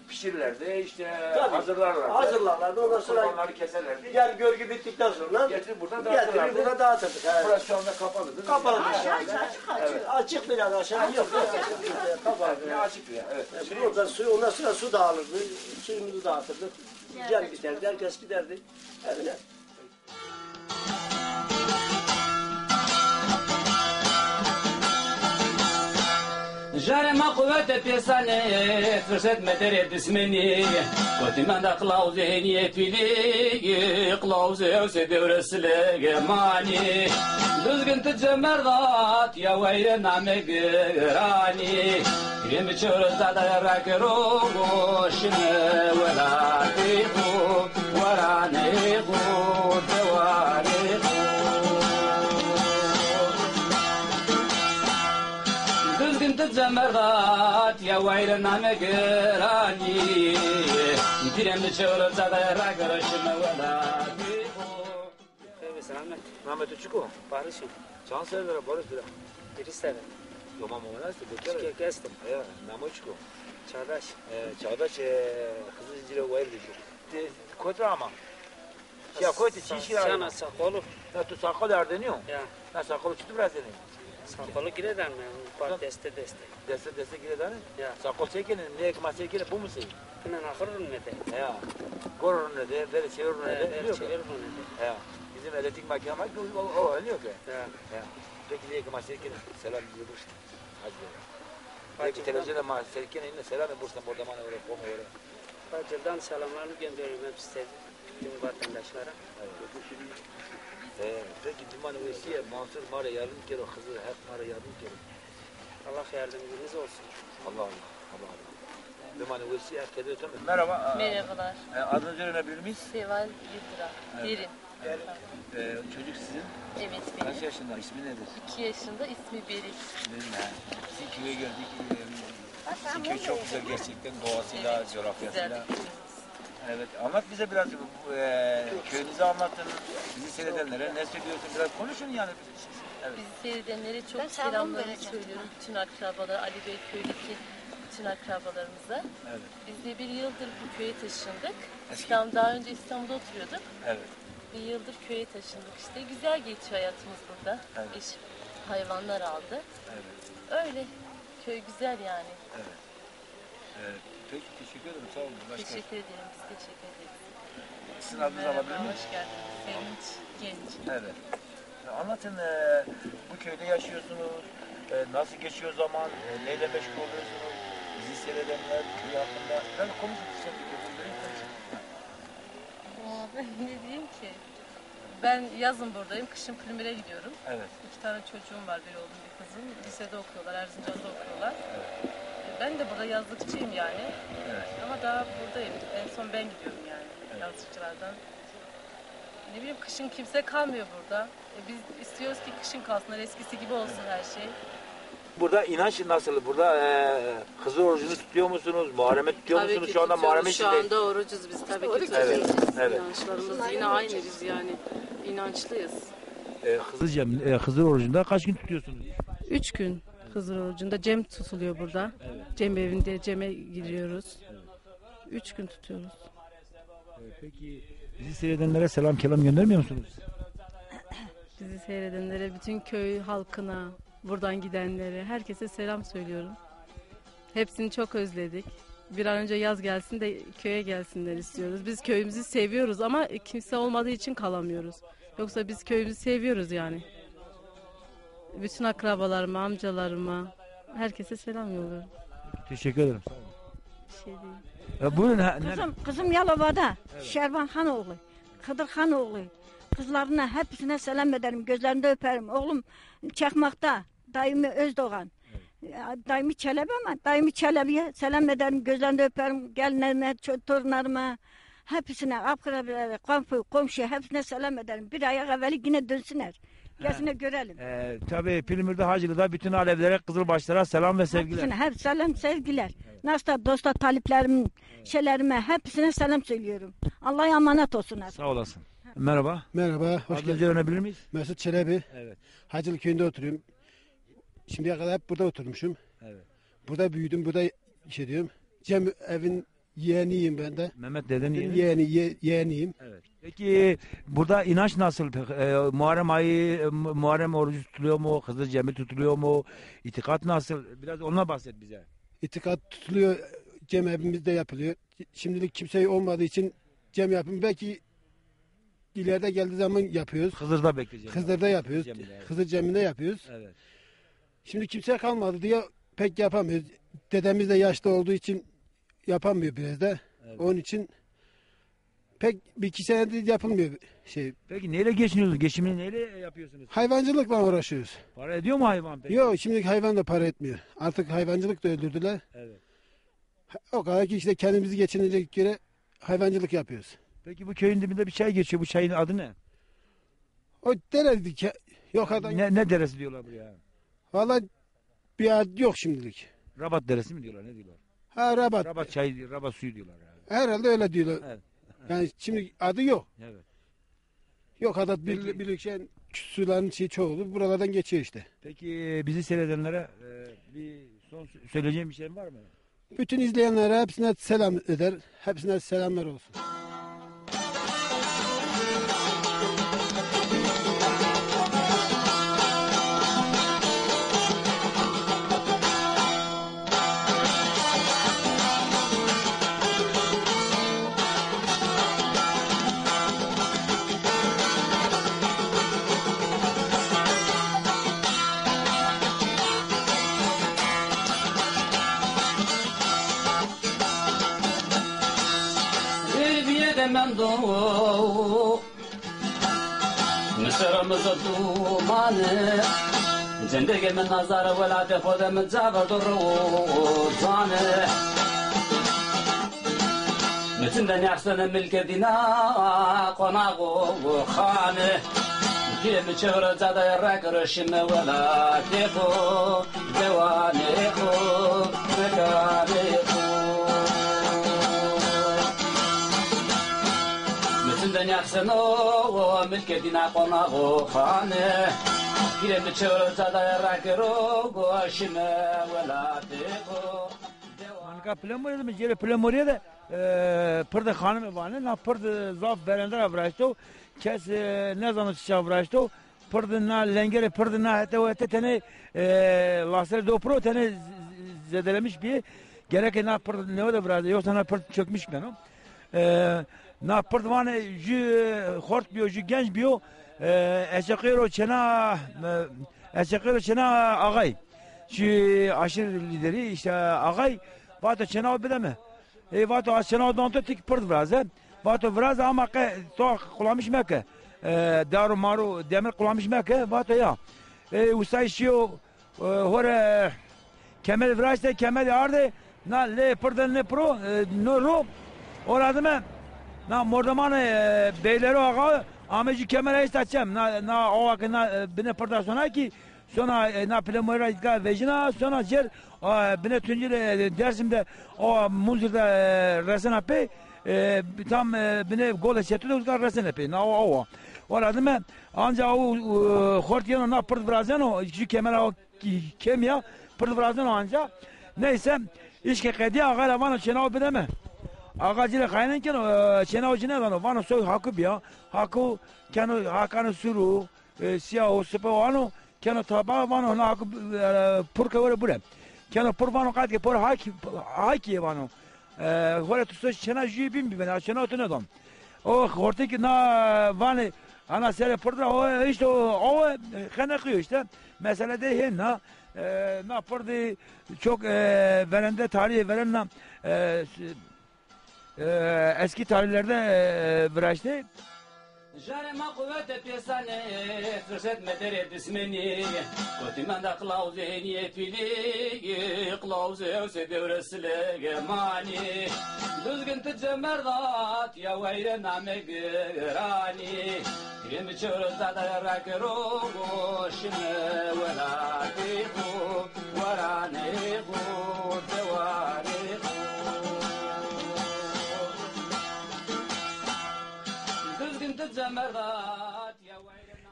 pişirirlerdi, işte Tabii, hazırlarlardı. hazırlarlardı. Ondan sonra Kurbanları keserlerdi. gel görgü bittikten sonra Getirip burada dağıtırlardı. getirip burada dağıtırdık. Evet. Burası şu anda kapalıdır. Kapalı. Evet. Açık biraz aşağı yok. Kapalı. Ya açık ya. Evet. Burada suyu, ondan sonra su dağılırdı. Suyumuzu dağıtırdık. Gel biterdi, herkes giderdi evine. Jare ma kuvvete pesane fırsat medere dismeni Kotimanda kılavuz heniye pili Kılavuz evse devresile mani Düzgün tüccemerdat ya vayre name gırani Yemi çörüzda da rakero Şine velati bu Varane bu Devare bu Zemerdat ya vayre name gerani Direm çevre zadaya ragarışım veladi Mehmet Uçuko. Barış'ım. Çan sever barış bile. Biri sever. Yoma mona işte bekler. Çıkıyor kestim. Ya Mehmet Uçuko. Çağdaş. Çağdaş kızı zincire koyar diyor. Kotra ama. Ya koytu çişi var. Sana sakalı. Ya tu sakal erdeniyor. Ya. Ha sakal çıktı biraz senin. Sakalı gireden mi? Par deste. Deste girer Ya. Sakal çekenin ne ekma çekenin bu mu şey? Kınan ahırın ne de? Ya. Gorun ne de, böyle çevirun ne de. Evet, çevir bunu de. Ya. Bizim elektrik makine var ki o ölüyor ki. Ya. Ya. Peki ne ekma çekenin selam diyoruz. Hadi. Hacı Peki televizyonda ma çekenin yine selam bursan burada bana öyle konu öyle. Hacı'dan selamlarını gönderiyorum hepsi tüm vatandaşlara. Peki duman öyle Mansur Mara yardım kere kızı hep Mara yardım kere. Allah yardımcınız olsun. Allah. Duman öyle herkese ötemez. Merhaba. Merhabalar. Adınızı öğrenebilir miyiz? Seval Yıldıran. Derin. Çocuk sizin Evet kaç benim. yaşında? İsmi nedir? 2 yaşında ismi Beril. Benim Sizin köye geldik. Sizin köy çok güzel gerçekten doğasıyla, Evet, coğrafyasıyla. güzel. Evet, anlat bize biraz köyünüzü anlatın. Bizi seyredenlere ne söylüyorsun? Biraz konuşun yani. Evet. Bizi seyredenlere çok selamlarımı söylüyorum. Bütün akrabalar, Ali Bey köydeki bütün akrabalarımıza. Evet. Biz de bir yıldır bu köye taşındık. Eski- Daha önce İstanbul'da oturuyorduk. Evet. Bir yıldır köye taşındık işte. Güzel geçiyor hayatımız burada. Evet. Eş hayvanlar aldı. Evet. Öyle. Köy güzel yani. Peki teşekkür ederim. Sağ olun. Başka. Teşekkür ederim. Biz teşekkür ederiz. Sizin adınızı alabilir Merhaba, miyim? hoş geldiniz. Sevinç Genç. Evet. Anlatın bu köyde yaşıyorsunuz. Nasıl geçiyor zaman? Neyle meşgul oluyorsunuz? Bizi seyredenler köy hakkında. Ben konuşun size bir konuşun. Aa, ben ne diyeyim ki? Ben yazın buradayım, kışın Pülümür'e gidiyorum. Evet. 2 tane çocuğum var, bir oğlum bir kızım. Lisede okuyorlar, Erzincan'da okuyorlar. Ben de burada yazlıkçıyım yani. Evet. Ama daha buradayım. En son ben gidiyorum yani yazlıkçılardan. Ne bileyim kışın kimse kalmıyor burada. Biz istiyoruz ki kışın kalsınlar, eskisi gibi olsun her şey. Burada inanç nasıl? Burada Hızır orucunu tutuyor musunuz? Muharreme tutuyor musunuz? Şu anda muharreme Şu anda orucuz biz tabii ki tutuyoruz. Evet, evet. İnançlarımız yine aynı biz yani inançlıyız. Hızır orucunda kaç gün tutuyorsunuz? 3 gün Hızır orucunda cem tutuluyor burada. Cem evinde ceme giriyoruz. 3 gün tutuyoruz. Peki bizi seyredenlere selam kelam göndermiyor musunuz? Bizi seyredenlere, bütün köy halkına, buradan gidenlere, herkese selam söylüyorum. Hepsini çok özledik. Bir an önce yaz gelsin de köye gelsinler istiyoruz. Biz köyümüzü seviyoruz ama kimse olmadığı için kalamıyoruz. Yoksa biz köyümüzü seviyoruz yani. Bütün akrabalarıma, amcalarıma, herkese selam yolluyorum. Teşekkür ederim. Bir şey değil. Buyurun. Kızım Yalova'da. Şerban Hanoğlu. Kıdır Hanoğlu. Kızlarına hepsine selam ederim. Gözlerinde öperim. Oğlum Çakmak'ta. Dayımı Özdoğan. Dayımı Çelebi ama dayımı Çelebi'ye selam ederim. Gözlerinde öperim. Gelinlerime, torunlarıma. Hepsine, akrabalara, komşu hepsine selam ederim. Bir ay evveli yine dönsünler. Gelsinler görelim. Tabii Pülümür'de Hacılı'da bütün alevlere, Kızılbaşlara selam ve sevgiler. Hepsine hep selam sevgiler. Nasıl da dosta taliplerimin şeylerime hepsine selam söylüyorum. Allah'a emanet olsunlar. Sağ olasın. Merhaba. Merhaba, hoş Adınızı geldin. öğrenebilir miyiz? Mesut Çelebi. Evet. Hacılı köyünde oturuyorum. Şimdiye kadar hep burada oturmuşum. Evet. Burada büyüdüm, burada diyorum. Cem evin yeğeniyim ben de. Mehmet deden iyi. Yeğeniyim. Evet. Peki burada inanç nasıl? Muharrem ayı, Muharrem orucu tutuluyor mu? Hızır Cemi tutuluyor mu? İtikat nasıl? Biraz onunla bahset bize. İtikat tutuluyor, Cem evimizde yapılıyor. Şimdilik kimse olmadığı için Cem yapım. Belki ileride geldiği zaman yapıyoruz. Hızır'da bekleyeceğiz. Hızır'da yapıyoruz. Cem'de, evet. Hızır Cemi'nde yapıyoruz. Evet. Şimdi kimse kalmadı diye pek yapamıyoruz. Dedemiz de yaşlı olduğu için yapamıyor biraz da. Evet. Onun için pek bir iki senedir yapılmıyor şey. Peki neyle geçiniyorsunuz? Geçimini neyle yapıyorsunuz? Hayvancılıkla uğraşıyoruz. Para ediyor mu hayvan peki? Yok şimdi hayvan da para etmiyor. Artık hayvancılık da öldürdüler. Evet. O kadar ki işte kendimizi geçinecek göre hayvancılık yapıyoruz. Peki bu köyün dibinde bir çay geçiyor. Bu çayın adı ne? O deredi ki yok adam. Ne deresi diyorlar buraya? Vallahi bir ad yok şimdilik. Rabat deresi mi diyorlar? Ne diyorlar? Ha Rabat. Rabat çayı, Rabat suyu diyorlar. Yani. Herhalde öyle diyorlar. Evet. Yani şimdi adı yok. Evet. Yok adı Peki. birlik şey suların çoğu buralardan geçiyor işte. Peki bizi seyredenlere bir son söyleyeceğim bir şey var mı? Bütün izleyenlere hepsine selam eder. Hepsine selamlar olsun. من دو مصرمز دومانه زندگی من نظر ولات خودم جابر روزانه مثل دنیا احسن ملک دینا قناق و خانه گیم چهر زده رکرشم ولات خو جوانه خو مکانه خو دنیاکسن و ملک دینا قناق و خانه گیرم چهر زده رکرو گوشم ولات خو Anka plamoriye mi? Jere plamoriye de pırda hanım var. Na pırda zaf berender avraşto. Kes ne zaman çiçeği avraşto. Pırda na lengere pırda na hete tane laser dopro tane zedelemiş bir. Gerek na pırda ne o da biraz. Yoksa na pırda çökmüş ben o. Na pırda vane jü hort biyo jü genç biyo. Eşekiro çena ağay. Şu aşırı lideri işte ağay. Vato çena bileme. Vato çena donto tik pırd biraz. Vato biraz ama ke to kullanmış meke. Daru maru demir kullanmış meke. Vato ya. Usay şiyo hore kemer biraz da kemer ardı. Na le pırdan ne pro no ro. Oradı mı? Na mordaman beyleri ağa ameci kemere istatacağım. Na o vakit na bine pırda sonra ki sonra na plamora idga vejina sonra cer bine tüncüle dersimde o muzirde resim yapı tam bine gol eşetti de uzgar resim yapı. Na o oradı mı? Ancak o hortiyanı na pırd brazano şu kemere o kemya pırd brazano ancak neyse işke kedi ağa vana çena bideme. Ağacıyla kaynanken çena ucuna lan vana soy hakkı bir ya. Hakkı kendi hakanı sürü siyah o sıpa vano kendi tabağı vano na hakkı purka var buraya. Kendi pur vano kadki pur haki vano. Hore tutuş çena jibim bir ben çena otun adam. O hortaki na vani ana sere purda o işte o kanakıyor işte. Mesele de hen na purdi çok verende tarihi veren na eski tarihlerde bıraktı. Jarema kuvvete piyasane, fırsat medere dismeni, kotimanda kılavuz heniye pili, kılavuz evse devresile gemani, düzgün tücce merdat, ya vayre name gırani, girimi çörüzda da rakero, goşime velati hu, varane hu, devare hu.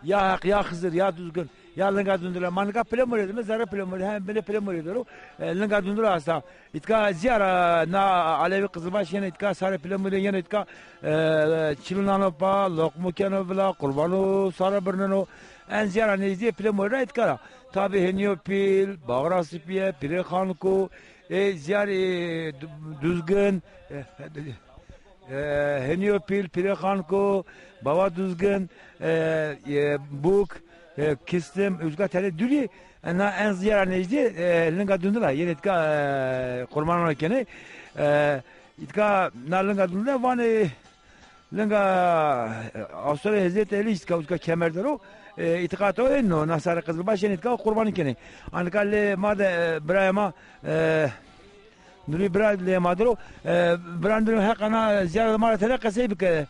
Ya hak ya Hızır ya düzgün ya lınga dundura manka plamor edeme zara plamor hem bile plamor ediyor lınga dundura asa itka ziyara na alevi kızılbaş yine itka sarı plamor yine itka çilunano pa lokmu keno bla kurbanu sarı burnano en ziyara ne diye plamor itka tabi heniyo pil bağrası piye pire khanku ziyari düzgün Heniopil, Pirekhanko, Baba Düzgün, Buk, Kistim, Üzga Tele Dülü, en ziyara neydi? Lınga döndüler. Yine itka kurban olarak itka na lınga döndüler. Vani lınga Avustralya Hazreti Eli itka Üzga kemerdir o. İtikat o enno Nasara Kızılbaş yine itka kurban ikeni. Ankalle madde Brahma Nuri Brad le madro brandro hakana ziyara maratene kasayıp ke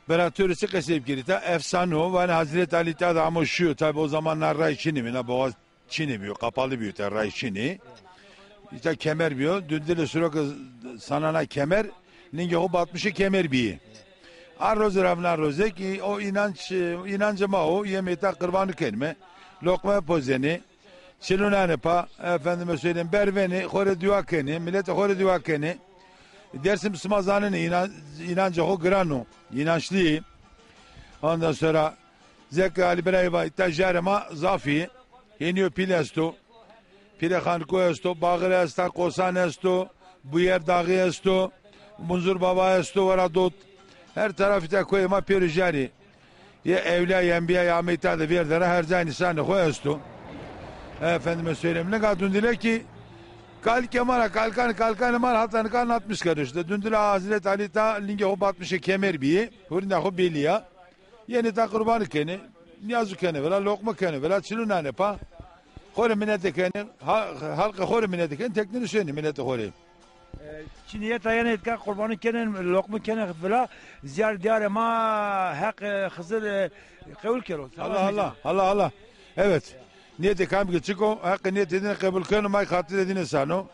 Beratörüsü kasayıp girdi. Efsane o. Yani Hazreti Ali ta da ama şu tabi o zamanlar ray Çin'i mi? Boğaz Çin'i mi? Kapalı bir yer ray Çin'i. İşte kemer bir. Dündüle sürekli sanana kemer. Ninge o batmışı kemer bir. Arroz ravna roze ki o inancıma o yemekte kurbanı kelime. Lokma pozeni. Şilunane pa efendime söyleyeyim berveni hore duvakeni millete hore duvakeni dersim smazanın inancı o grano inançlı. Ondan sonra Zeka Ali Brayva tajarema zafi yeniyor pilesto pile hanko esto bağır esto kosan esto buyer dağı esto munzur baba esto varadot her tarafta koyma perujari ya evliya yenbiya ya meyta da verdere her zaynı koyesto. Efendime söyleyeyim ne kadar dün ki kalkemara kalkan mar hatan kan 60 karıştı. Dün dile Hazreti Ali ta linge hop 60'e kemer biye. Hurunda hop beliya. Yeni ta kurbanı kene. Niyazu kene vela lokma kene vela çılunane pa. Hore minete kene halka hore minete kene teknini söyleyeyim minete hore. Çin'ye tayan etka kurbanı kene lokma kene vela ziyar diyar ma hak hızır kavul kero. Allah. Evet. Niyeti kam çıko hakkı niyetini kabul konu may hatır edin sano.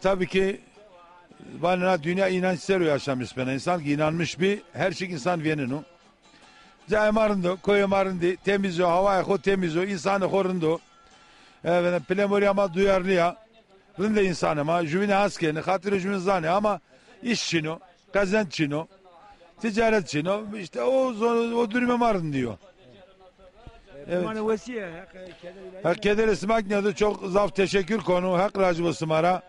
Tabii ki bana dünya inanç serio yaşamış ben insan inanmış bir her şey insan venenu. Caymarında koyamarında temiz o havaya ko temiz o insanı korundu. Evet plemoriyama duyarlıya. Rında insanıma jüvine haskeni hatırı jüvine zane ama iş çino kazanç çino ticaret çino işte o durumu varın diyor. Evet. Hak keder esmak ne çok zaf teşekkür konu hak razı olsun ara.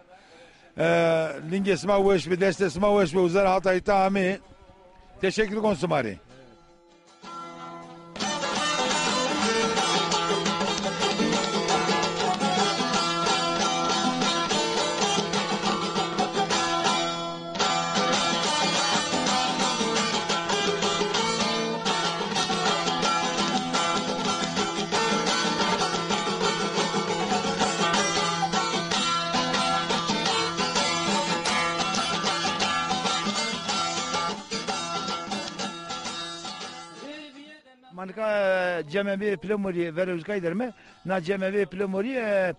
Link esma veş bir deste esma veş bir uzar hatayı tamamı. Teşekkür konusu mari. Manka cemevi plemori veriyoruz kaydırma. Na cemevi plemori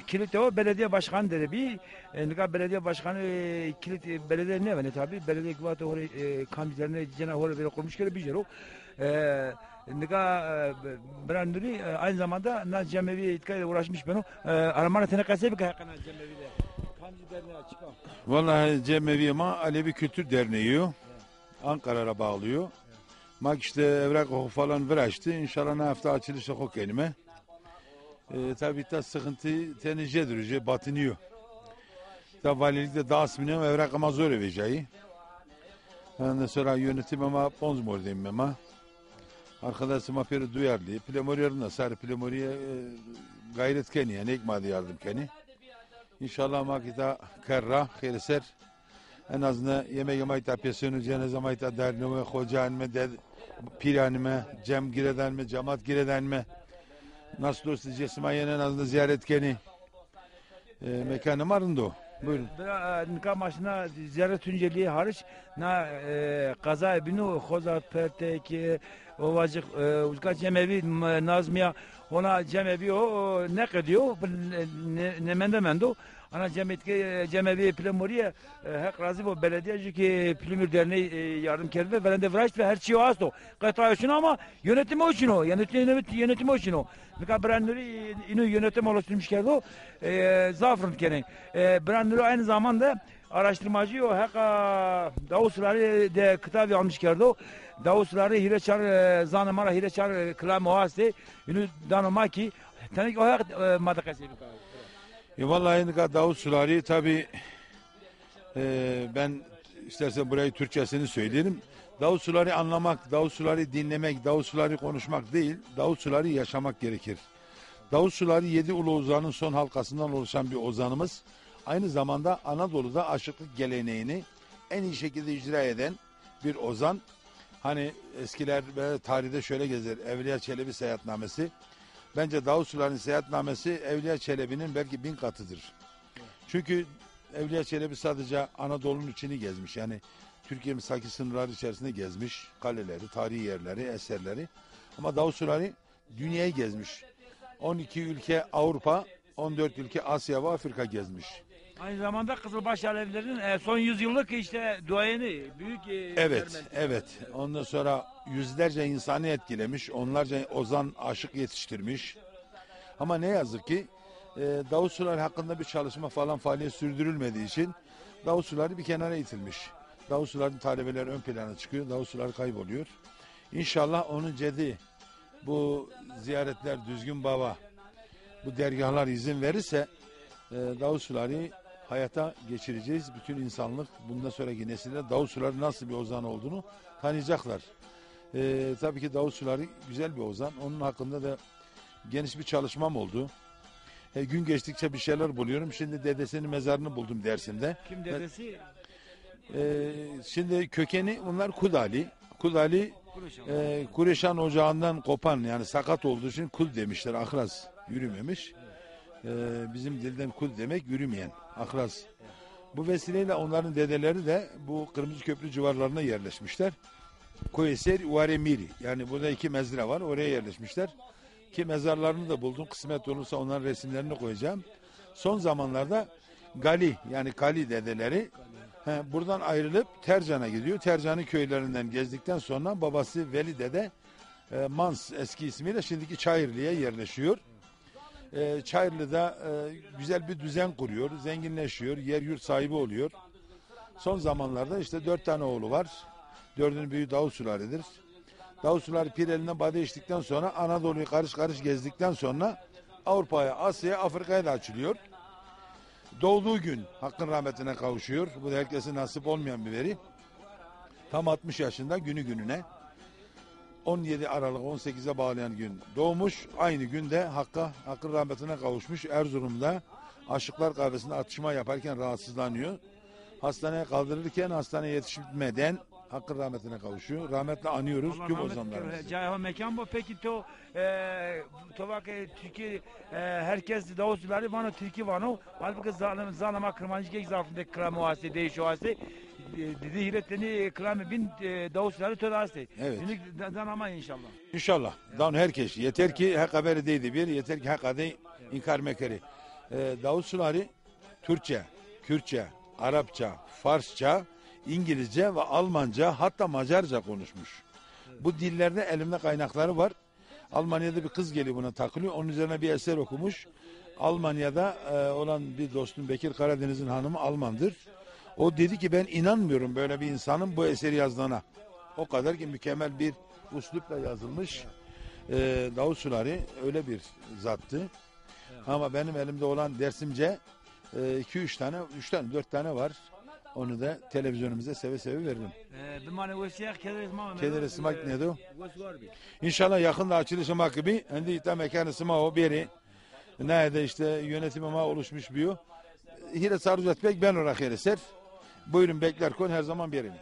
kilit o belediye başkanı dedi bir. Nika belediye başkanı kilit belediye ne var tabi belediye kuvatı oraya kampüslerine cenah oraya böyle kurmuş kere bir jero. Nika branduri aynı zamanda na cemevi itkayla uğraşmış ben o. Armana tenekası bir kayakana cemevide. Kampüslerine çıkan. Vallahi cemevi ama Alevi Kültür Derneği Ankara'ya bağlıyor. Mak işte evrak falan veraştı. İnşallah ne hafta açılışı o kelime. Tabii da sıkıntı tenice durucu, batınıyor. Tabii valilikte dağıtmıyor, evrak ama zor eveceği. Ondan sonra yönetim ama ponzmordayım ama. Arkadaşım aperi duyarlı. Plemoriyarına sarı plemoriye gayret keni yani ekmadı yardım keni. İnşallah makita kerra, kheriser. En azından yemek yemayta pesonu cenaze mayta derneğe hocanme piranime cem giredenme cemaat giredenme nasıl dostu cesmayen en azından ziyaret keni mekanı marındo. Buyurun. Nikah maçına ziyaret önceliği hariç na kaza binu hozat perteki ovacık uzka cemevi nazmiya ona cemevi o ne kediyor ne mendemendo ana cemevi plemoriye hak razı bu belediyeci ki plemür derneği yardım kerve verende vraşt ve her şey o asto kayıtay için ama yönetimi için o yönetimi için o nikah brandleri inu yönetim oluşturmuş kerdo zafrın kene brandleri aynı zamanda araştırmacı o hak davusları de kitabı almış kerdo davusları hireçar zanımara hireçar klam oaste inu danamaki tanik o hak madakası Vallahi nikah davusları tabi ben istersen burayı Türkçesini söyleyelim. Davusları anlamak, davusları dinlemek, davusları konuşmak değil, davusları yaşamak gerekir. Davusları 7 ulu ozanın son halkasından oluşan bir ozanımız. Aynı zamanda Anadolu'da aşıklık geleneğini en iyi şekilde icra eden bir ozan. Hani eskiler ve tarihte şöyle gezer, Evliya Çelebi seyahatnamesi. Bence Davutsuların seyahatnamesi Evliya Çelebi'nin belki 1000 katıdır. Çünkü Evliya Çelebi sadece Anadolu'nun içini gezmiş. Yani Türkiye misaki sınırları içerisinde gezmiş. Kaleleri, tarihi yerleri, eserleri. Ama Davutsuları dünyayı gezmiş. 12 ülke Avrupa, 14 ülke Asya ve Afrika gezmiş. Aynı zamanda Kızılbaş Alevilerin son yüzyıllık işte duayeni, büyük Evet, evet. Ondan sonra yüzlerce insanı etkilemiş, onlarca ozan aşık yetiştirmiş. Ama ne yazık ki Davut Suları hakkında bir çalışma falan faaliyet sürdürülmediği için Davut Suları bir kenara itilmiş. Davut Suları'nın talebeleri ön plana çıkıyor, Davut Suları kayboluyor. İnşallah onun cedi bu ziyaretler düzgün baba, bu dergahlar izin verirse Davut Suları hayata geçireceğiz. Bütün insanlık bundan sonraki nesiller Davut Suları nasıl bir ozan olduğunu tanıyacaklar. Tabii ki Davut Suları güzel bir ozan. Onun hakkında da geniş bir çalışmam oldu. Gün geçtikçe bir şeyler buluyorum. Şimdi dedesinin mezarını buldum Dersim'de. Kim dedesi? Şimdi kökeni bunlar Kudali. Kudali Kureşan ocağından kopan, yani sakat olduğu için kul demişler. Ahraz yürümemiş. Bizim dilden kul demek yürümeyen, ahraz. Bu vesileyle onların dedeleri de bu Kırmızı Köprü civarlarına yerleşmişler. Koyeser Uaremiri, yani burada 2 mezra var, oraya yerleşmişler. Ki mezarlarını da buldum. Kısmet olursa onların resimlerini koyacağım. Son zamanlarda Gali, yani Kali dedeleri buradan ayrılıp Tercan'a gidiyor. Tercan'ın köylerinden gezdikten sonra babası Veli dede Mans eski ismiyle şimdiki Çayırlı'ya yerleşiyor. Çayırlı'da güzel bir düzen kuruyor, zenginleşiyor, yer yurt sahibi oluyor. Son zamanlarda işte 4 tane oğlu var. 4'ünün büyüğü Davut Sulary'dir. Davut Sulary pir eline bade içtikten sonra Anadolu'yu karış karış gezdikten sonra Avrupa'ya, Asya'ya, Afrika'ya da açılıyor. Doğduğu gün Hakk'ın rahmetine kavuşuyor. Bu da herkese nasip olmayan bir veri. Tam 60 yaşında günü gününe 17 Aralık 18'e bağlayan gün doğmuş. Aynı günde Hakk'ın rahmetine kavuşmuş. Erzurum'da Aşıklar Kahvesi'nde atışma yaparken rahatsızlanıyor. Hastaneye kaldırırken hastaneye yetişmeden Hakk'ın rahmetine kavuşuyor. Rahmetle anıyoruz tüm ozanlarımızı. Cahil mekan bu. Peki to bak Türkiye herkes Davut Suları vano Türkiye vano. Halbuki zalama kırmancı gek zarfındaki kramı vasi değişiyor vasi. Dedi hiretlerini kramı bin Davut Suları tölası. Evet. Zanama inşallah. İnşallah. Dan herkes. Yeter ki hak haberi değildi bir. Yeter ki hak adı inkar mekeri. Davut Suları Türkçe, Kürtçe, Arapça, Farsça, İngilizce ve Almanca, hatta Macarca konuşmuş. Bu dillerde elimde kaynakları var. Almanya'da bir kız geliyor, buna takılıyor. Onun üzerine bir eser okumuş. Almanya'da olan bir dostum Bekir Karadeniz'in hanımı Almandır. O dedi ki ben inanmıyorum böyle bir insanın bu eseri yazdığına. O kadar ki mükemmel bir üslupla yazılmış. Davut Suları öyle bir zattı. Ama benim elimde olan Dersimce 2-3 tane, 3 tane, 4 tane var. Onu da televizyonumuza seve seve veririm. Keder esmak nedir o? İnşallah yakında açılışıma gibi. Şimdi ita mekanı sıma o biri. Nerede işte yönetimime oluşmuş bir o. Hire sarıcat pek ben olarak eser. Buyurun bekler kon her zaman birini.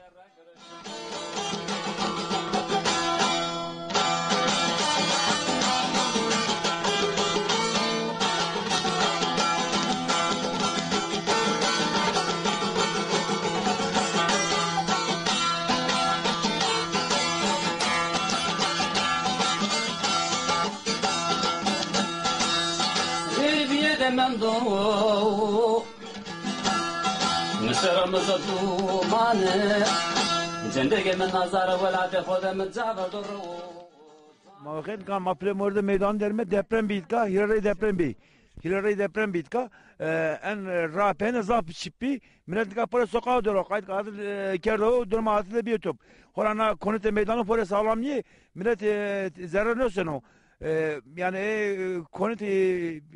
من دو مسرمز دومانه زندگی من نظر ولاد خودم جاور درو Mavket kan Maplemor'da meydan derme deprem bitka, Hirara'yı deprem bi. Hirara'yı deprem bitka. En rapene zap çipi. Millet kapora sokağa doğru. Kayıt kadı kerdo durma hatırda bir top. Horana konute meydanı fore sağlam niye? Millet zarar ne olsun o? Yani konut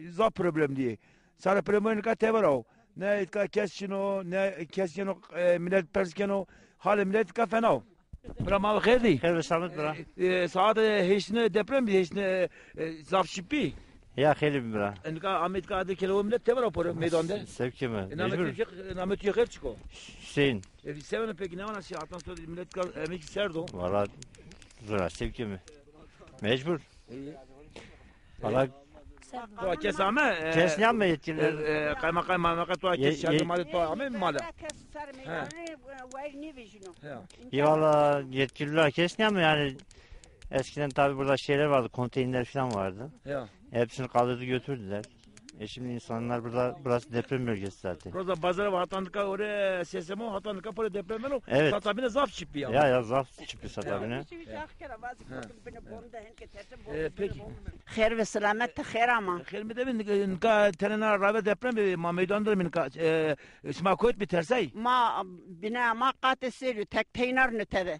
zap problem diye. Sarı problemin ka tevaro. Ne itka kesçino, ne kesçino millet perskeno, hali millet ka fena. Bra mal khedi. Khedi samet bra. Saat heşne deprem bir heşne zap şipi. Ya kheli bra. Enka Ahmet ka adı kelo millet tevaro por meydanda. Sevki mi? Namet yakır çıko. Hüseyin. Sevene peki ne var şey atlan sonra millet ka emek serdo. Valla zora sevki mi? Mecbur. Valla to kes ama kes ne ama yetkililer kaymakam to kes şartmalı to ama mala. Ya valla yetkililer kes ne ama yani eskiden tabi burada şeyler vardı, konteyner falan vardı. Ya. Hepsini kaldırdı götürdüler. Şimdi insanlar burada, burası deprem bölgesi zaten. Burada bazara var hatanlıka oraya seseme hatanlıka para depremden o. Evet. Satabine zaf çıktı ya. Ya zaf çıktı satabine. Peki. Xeyr ve selamet xeyr ama. Xeyr mi demin ka tenena rave deprem bir ma meydandır min ka isma koyut bir tersay. Ma bina ma qate seri tek teynar nütede.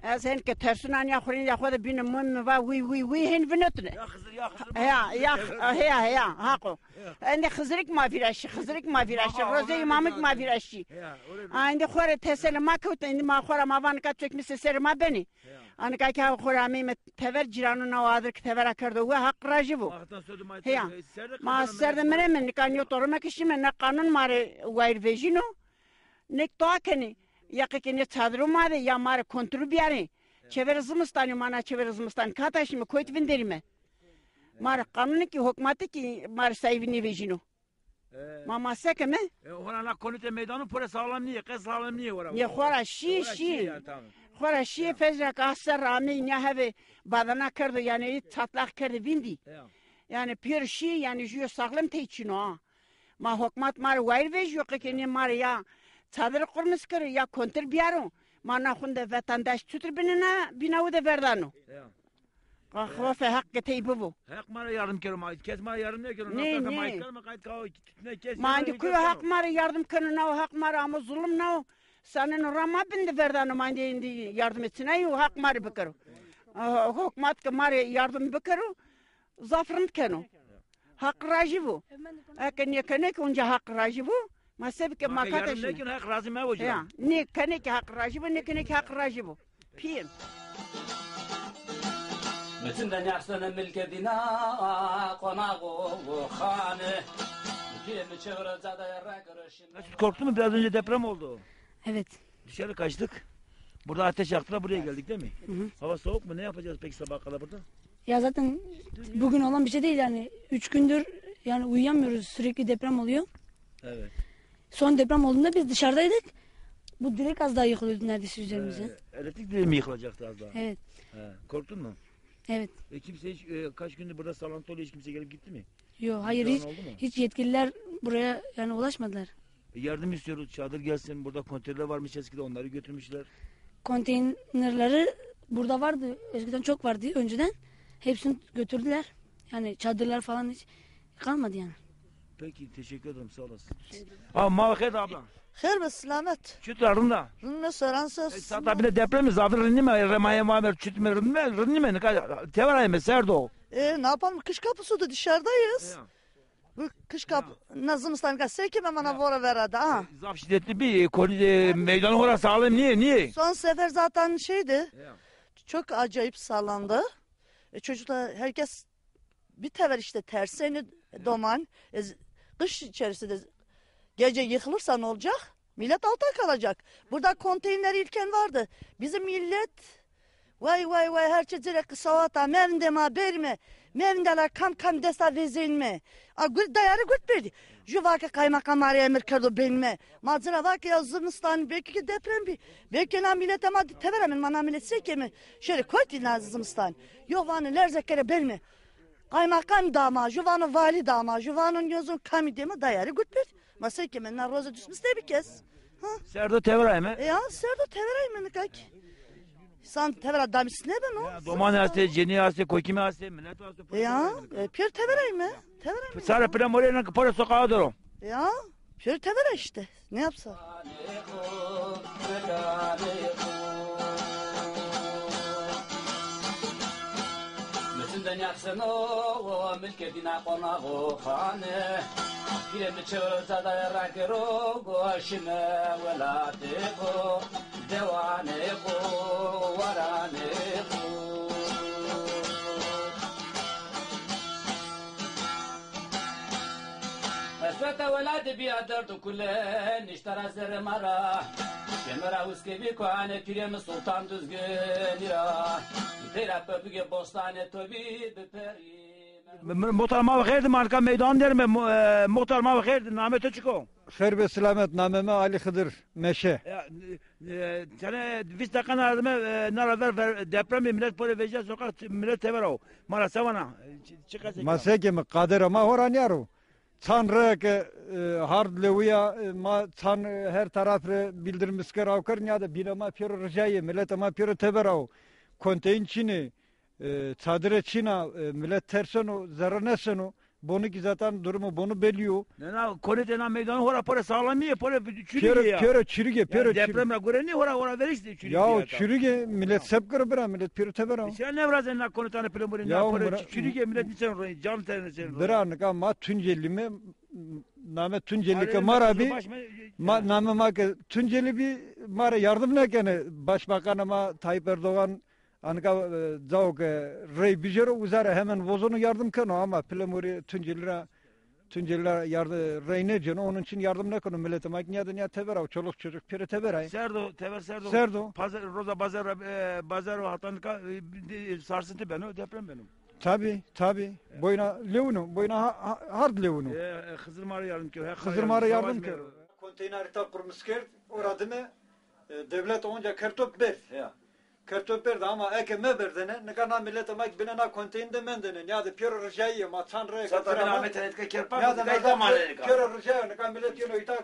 Az hen ke tersunan ya xurin ya xwada bina mun va wi hen vinetne. Ya Hızır ya Hızır. Ya haqo. Ende xizrik ma virashi xizrik ma virashi roze imamik ma virashi. Ende xore tesel ma kut ende ma xora ma van ka çekmiş ser ma beni. Ani ka ka xora mi tever ciranun avadır ki tever akardı ve hak rajı bu. Ya ma serde menemen kan yo torma kişime ne kanun mare vair vejino. Ne toakeni yakıkeni çadırı mare ya mare kontrol biyare. Çeverizmistan mana çeverizmistan kataşımı koyt vinderime. Mare kanunu ki hükümeti ki mare sayvini vejino. Mama sekeme? Ona la konute meydanı pore sağlam niye? Kız sağlam niye ora? Ya xora şi. Xora şi fezra kasar rami ne have badana kardı yani çatlak kardı vindi. Yani pir şi yani jüyo sağlam teçino. Ma hükümet mare vair vej yok ki ne mare ya çadır kurmuş kır ya kontrol biyaro. Mana hunde vatandaş tutur bina da verdano. Kahve hakkı teybi bu. Hak mara yardım kerim. Kes mara yardım ne kerim? Ne? Mandi kuyu hak mara yardım kırın o hak mara ama zulüm ne? Senin rama bindi verdano mandi indi yardım etsin ayu hak mara bıkırı. Hükümet ki mara yardım bıkırı. Zafrın kenu. Hak rajı bu. Ekin yekene ki onca hak rajı bu. Maseb ki makataşın. Yardım ne ki hak razı mı hocam? Ne kene ki hak rajı bu ne kene ki hak rajı bu. Piyem. Bütün dünyasının mülkedina konağı khane. Kim çevrede yarakırışın. Korktun mu biraz önce deprem oldu? Evet. Dışarı kaçtık. Burada ateş yaktılar buraya geldik değil mi? Hava soğuk mu? Ne yapacağız peki sabah kadar burada? Ya zaten bugün olan bir şey değil yani. 3 gündür yani uyuyamıyoruz. Sürekli deprem oluyor. Evet. Son deprem olduğunda biz dışarıdaydık. Bu direkt az daha yıkılıyordu neredeyse üzerimize. Elektrik direği mi yıkılacaktı az daha? Evet. Korktun mu? Evet. Kimse hiç kaç gündür burada sallantı oluyor hiç kimse gelip gitti mi? Yok hayır hiç yetkililer buraya yani ulaşmadılar. Yardım istiyoruz. Çadır gelsin. Burada konteynerler varmış eskiden onları götürmüşler. Konteynerleri burada vardı. Eskiden çok vardı önceden. Hepsini götürdüler. Yani çadırlar falan hiç kalmadı yani. Peki teşekkür ederim sağ olasın. Ama bakayım abla. Xeyr ve selamet. Çüt rında. Rında soransız. Sata bile depremi zadır rında mı? Remaya mamer çüt mü rında mı? Tevarayı mı? Serdo. Ne yapalım? Kış kapısıydı dışarıdayız. Bu kış kapı nazımızdan gelse ki ben bana vora veradi ha. Zaf şiddetli bir meydanı oraya sağlam niye? Son sefer zaten şeydi. Çok acayip sağlandı. Çocuklar herkes bir tever işte terseni doman. Kış içerisinde gece yıkılırsa ne olacak? Millet altta kalacak. Burada konteyner ilken vardı. Bizim millet vay herkes direkt savata mevndema berme. Mevndeler kam desta vezinme. Dayarı gürt verdi. Şu vakı kaymakamları emir kırdı benime. Mazıra vakı yazımıstan belki ki deprem bir. Belki na millet ama teveremin mana millet sekemi. Şöyle koydu nazımıstan. Yok vanı lerzekere benime. Kaymakam dama, juvanın vali dama, juvanın gözün kami deme dayarı gürt verdi. Masaya kemen roza düşmüş de bir kez. Serdo teveray mı? Ya serdo teveray mı nikak? San teveray damis ne ben o? Doman hasta, ceni hasta, koykimi hasta, millet hasta. Ya, pir teveray mı? Teveray mı? Sarı plamorena para sokağa durum. Ya, pir teveray işte. Ne yapsa? Bütün dünyasının o mülkedine konağı khane. Kim çevrede yarakırışın şime velati bu. Devane bu, varane bu. Esvete veladi biyadardu kulen iştara zermara. Kemera uske kuane pirem sultan düzgün ya. Terapi bige bostane tobi beperi. Muhtar ma bakaydı marka meydan der mi? Muhtar ma bakaydı namete çıko. Xeyr ve selamet nameme Ali Hıdır Meşe. Sana biz takan aradım naraver deprem millet böyle vecde sokak millet tever o. Mara savana. Maseke mi kader ama horan yaro. Tanrı hard levuya ma tan her tarafı bildirmisker avkar ya da binama piro rıcayı millet ama piro teberav konteyn çini çadire çina millet tersonu zaranesonu bunu ki zaten durumu bunu beliyor. Ne konetena meydanı hora para sağlamıyor para çürüge ya. Piro çürüge piro depremle göre ne hora verişti çürüge ya çürüge millet sepkır bıra millet piro teberav. Sen ne vrazın na konetana plomorin na para çürüge millet insan can terini sen. Bıra ka ma Tunceli mi name Tunceli ke marabi name ma ke Tunceli bir mara yardım ne gene başbakanıma Tayyip Erdoğan anka zavk rey bijero uzara hemen vozunu yardım kano ama plemori Tunceli'ra yardım rey ne canı onun için yardım ne kano millete makniyadan ya tevera çoluk çocuk pire teveray. Serdo. Pazar roza bazar hatanka sarsıntı benim deprem benim. Tabi. Boyuna levunu, boyuna hard levunu. Hızırmara yardım ki. Hızırmara yardım ki. Konteynerita kurmuşker, orada mı devlet onca kartop ber. Kartop berdi ama eke me berdene, ne kadar millet ama binana konteyinde mendene. Ya da piyoro rıcayı, ma tanrıya katıra. Zaten Ahmet Enetka kerpa, ya da piyoro rıcayı, ne kadar millet yino ita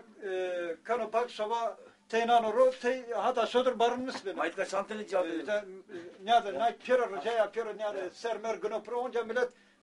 kanopak sabah Teynano ro hata sodur barınmış benim. Maytka şantını çaldı. Ne da piyoro rıcayı, piyoro ne sermer günü pro onca millet